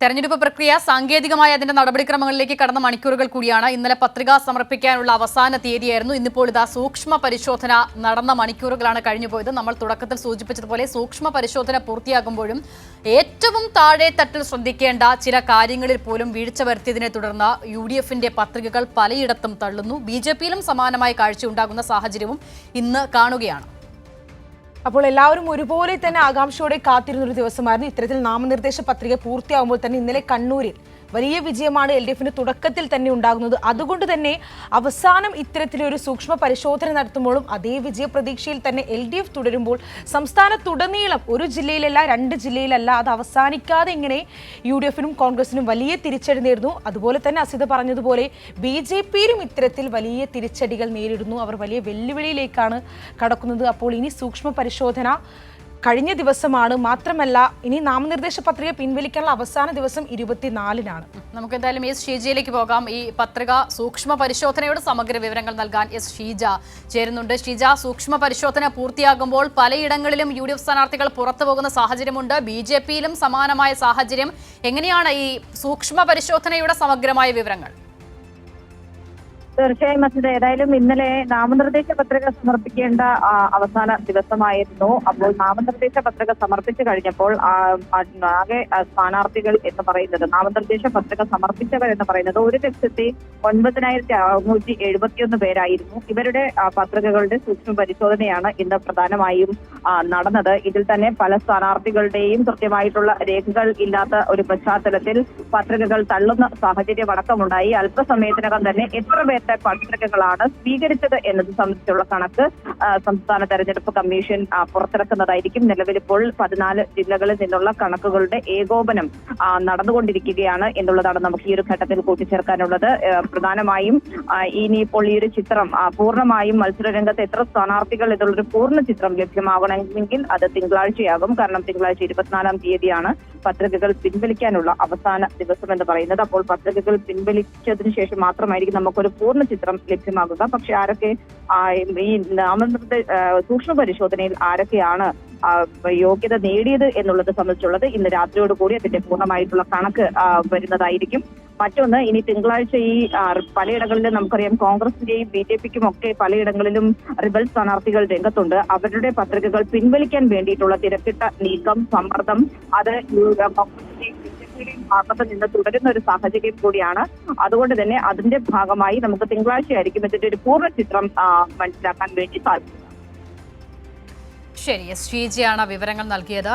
തെരഞ്ഞെടുപ്പ് പ്രക്രിയ സാങ്കേതികമായ അതിന്റെ നടപടിക്രമങ്ങളിലേക്ക് കടന്ന മണിക്കൂറുകൾ കൂടിയാണ്. ഇന്നലെ പത്രിക സമർപ്പിക്കാനുള്ള അവസാന തീയതിയായിരുന്നു. ഇന്നിപ്പോൾ ഇതാ സൂക്ഷ്മ പരിശോധന നടന്ന മണിക്കൂറുകളാണ് കഴിഞ്ഞുപോയത്. നമ്മൾ തുടക്കത്തിൽ സൂചിപ്പിച്ചതുപോലെ സൂക്ഷ്മ പരിശോധന പൂർത്തിയാകുമ്പോഴും ഏറ്റവും താഴെ തട്ടിൽ ശ്രദ്ധിക്കേണ്ട ചില കാര്യങ്ങളിൽ പോലും വീഴ്ച വരുത്തിയതിനെ തുടർന്ന് UDFന്റെ പത്രികകൾ പലയിടത്തും തള്ളുന്നു. BJPയിലും സമാനമായ കാഴ്ചയുണ്ടാകുന്ന സാഹചര്യവും ഇന്ന് കാണുകയാണ്. അപ്പോൾ എല്ലാവരും ഒരുപോലെ തന്നെ ആകാംക്ഷയോടെ കാത്തിരുന്നൊരു ദിവസമായിരുന്നു. ഇത്തരത്തിൽ നാമനിർദ്ദേശ പത്രിക പൂർത്തിയാകുമ്പോൾ തന്നെ ഇന്നലെ കണ്ണൂരിൽ വലിയ വിജയമാണ് LDFന് തുടക്കത്തിൽ തന്നെ ഉണ്ടാകുന്നത്. അതുകൊണ്ട് തന്നെ അവസാനം ഇത്തരത്തിലൊരു സൂക്ഷ്മ പരിശോധന നടത്തുമ്പോഴും അതേ വിജയ പ്രതീക്ഷയിൽ തന്നെ LDF തുടരുമ്പോൾ സംസ്ഥാനത്തുടനീളം ഒരു ജില്ലയിലല്ല, 2 ജില്ലയിലല്ല, അത് അവസാനിക്കാതെ ഇങ്ങനെ UDFനും കോൺഗ്രസിനും വലിയ തിരിച്ചടി നേടുന്നു. അതുപോലെ തന്നെ അസിത പറഞ്ഞതുപോലെ BJPയിലും ഇത്തരത്തിൽ വലിയ തിരിച്ചടികൾ നേരിടുന്നു. അവർ വലിയ വെല്ലുവിളിയിലേക്കാണ് കടക്കുന്നത്. അപ്പോൾ ഇനി സൂക്ഷ്മ പരിശോധന കഴിഞ്ഞ ദിവസമാണ്. മാത്രമല്ല ഇനി നാമനിർദ്ദേശ പത്രിക പിൻവലിക്കാനുള്ള അവസാന ദിവസം 24-നാണ്. നമുക്ക് എന്തായാലും എസ് ഷീജയിലേക്ക് പോകാം. ഈ പത്രിക സൂക്ഷ്മ പരിശോധനയുടെ സമഗ്ര വിവരങ്ങൾ നൽകാൻ എസ് ഷീജ ചേരുന്നുണ്ട്. ഷീജ, സൂക്ഷ്മ പരിശോധന പൂർത്തിയാകുമ്പോൾ പലയിടങ്ങളിലും UDF സ്ഥാനാർത്ഥികൾ പുറത്തു പോകുന്ന സാഹചര്യമുണ്ട്. BJPയിലും സമാനമായ സാഹചര്യം. എങ്ങനെയാണ് ഈ സൂക്ഷ്മ പരിശോധനയുടെ സമഗ്രമായ വിവരങ്ങൾ? തീർച്ചയായും അച്ഛൻ, ഏതായാലും ഇന്നലെ നാമനിർദ്ദേശ പത്രിക സമർപ്പിക്കേണ്ട അവസാന ദിവസമായിരുന്നു. അപ്പോൾ നാമനിർദ്ദേശ പത്രിക സമർപ്പിച്ചു കഴിഞ്ഞപ്പോൾ ആകെ സ്ഥാനാർത്ഥികൾ എന്ന് പറയുന്നത്, നാമനിർദ്ദേശ പത്രിക സമർപ്പിച്ചവർ എന്ന് പറയുന്നത് 1,09,671 പേരായിരുന്നു. ഇവരുടെ പത്രികകളുടെ സൂക്ഷ്മ പരിശോധനയാണ് ഇന്ന് പ്രധാനമായും നടന്നത്. ഇതിൽ തന്നെ പല സ്ഥാനാർത്ഥികളുടെയും കൃത്യമായിട്ടുള്ള രേഖകൾ ഇല്ലാത്ത ഒരു പശ്ചാത്തലത്തിൽ പത്രികകൾ തള്ളുന്ന സാഹചര്യം അടക്കമുണ്ടായി. അല്പസമയത്തിനകം തന്നെ എത്ര പേരുടെ പത്രികകളാണ് സ്വീകരിച്ചത് എന്നത് സംബന്ധിച്ചുള്ള കണക്ക് സംസ്ഥാന തെരഞ്ഞെടുപ്പ് കമ്മീഷൻ പുറത്തിറക്കുന്നതായിരിക്കും. നിലവിലിപ്പോൾ 14 ജില്ലകളിൽ നിന്നുള്ള കണക്കുകളുടെ ഏകോപനം നടന്നുകൊണ്ടിരിക്കുകയാണ് എന്നുള്ളതാണ് നമുക്ക് ഈ ഒരു ഘട്ടത്തിൽ കൂട്ടിച്ചേർക്കാനുള്ളത്. പ്രധാനമായും ഇനിയിപ്പോൾ ഈ ഒരു ചിത്രം പൂർണ്ണമായും മത്സരരംഗത്ത് എത്ര സ്ഥാനാർത്ഥികൾ എന്നുള്ളൊരു പൂർണ്ണ ചിത്രം ലഭ്യമാകണമെങ്കിൽ അത് തിങ്കളാഴ്ചയാകും. കാരണം തിങ്കളാഴ്ച 24-ാം തീയതിയാണ് പത്രികകൾ പിൻവലിക്കാനുള്ള അവസാന ദിവസം എന്ന് പറയുന്നത്. അപ്പോൾ പത്രികകൾ പിൻവലിച്ചതിന് ശേഷം മാത്രമായിരിക്കും നമുക്കൊരു പൂർണ്ണ ചിത്രം ലഭ്യമാകുക. പക്ഷെ ആരൊക്കെ ഈ നാമനിർദ്ദേശ സൂക്ഷ്മ പരിശോധനയിൽ ആരൊക്കെയാണ് യോഗ്യത നേടിയത് എന്നുള്ളത് സംബന്ധിച്ചുള്ളത് ഇന്ന് രാത്രിയോടുകൂടി അതിന്റെ പൂർണ്ണമായിട്ടുള്ള കണക്ക് വരുന്നതായിരിക്കും. മറ്റൊന്ന്, ഇനി തിങ്കളാഴ്ച ഈ പലയിടങ്ങളിലും നമുക്കറിയാം കോൺഗ്രസിന്റെയും BJPക്കും ഒക്കെ പലയിടങ്ങളിലും റിബൽ സ്ഥാനാർത്ഥികൾ രംഗത്തുണ്ട്. അവരുടെ പത്രികകൾ പിൻവലിക്കാൻ വേണ്ടിയിട്ടുള്ള തിരക്കിട്ട നീക്കം, സമ്മർദ്ദം അത് ഭാഗത്ത് നിന്ന് തുടരുന്ന ഒരു സാഹചര്യം കൂടിയാണ്. അതുകൊണ്ട് തന്നെ അതിന്റെ ഭാഗമായി നമുക്ക് തിങ്കളാഴ്ചയായിരിക്കും ഇതിന്റെ ഒരു പൂർണ്ണ ചിത്രം മനസ്സിലാക്കാൻ വേണ്ടി സാധിക്കും. ശരി, എസ് ഷീജയാണ് വിവരങ്ങൾ നൽകിയത്.